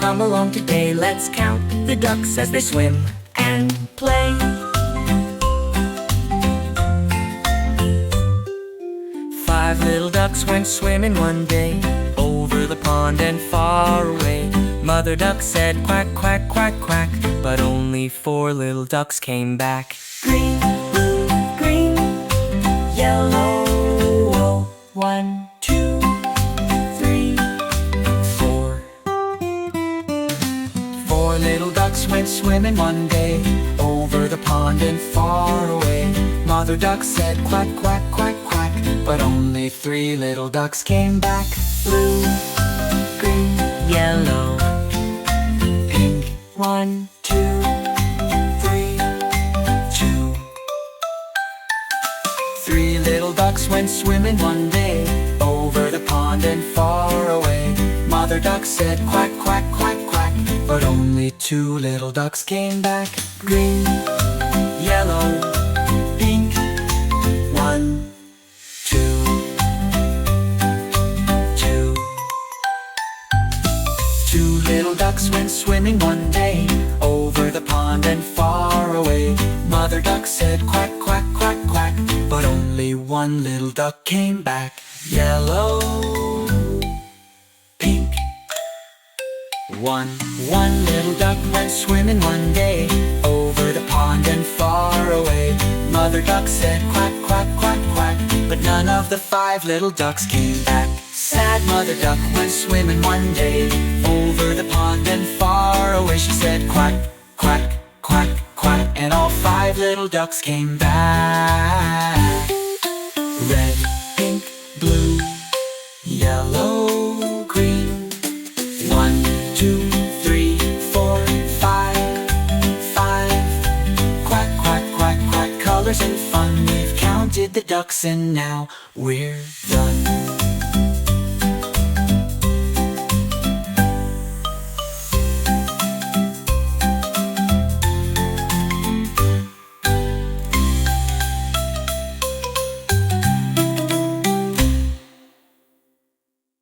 come along today. Let's count the ducks as they swim and play. 5 little ducks went swimming one day, over the pond and far away. Mother duck said quack, quack, quack, quack, but only 4 little ducks came back. Green, blue, green, yellow. 1, 2, 3, 4. 4 little ducks went swimming one day, over the pond and far away. Mother duck said quack, quack, quack, quack, but only 3 little ducks came back. Blue, green, yellow, pink. 1, 2, 3, 2. 3 little ducks went swimming one day, over the pond and far away. Mother duck said quack, quack, quack, quack, but only 2 little ducks came back. Green, yellow, pink. 1, 2, 2. 2 little ducks went swimming one day, over the pond and far away. Mother duck said quack, quack, quack, quack, but only 1 little duck came back. Yellow, pink. 1 little duck went swimming one day, over the pond and far away. Mother duck said quack, quack, quack, quack, but none of the 5 little ducks came back. Sad mother duck went swimming one day, over the pond and far away. She said quack, quack, quack, quack, and all 5 little ducks came back. Red, pink, blue, yellow, green. 1, 2, 3, 4, 5. 5. Quack, quack, quack, quack, colors and fun. We've counted the ducks and now we're done.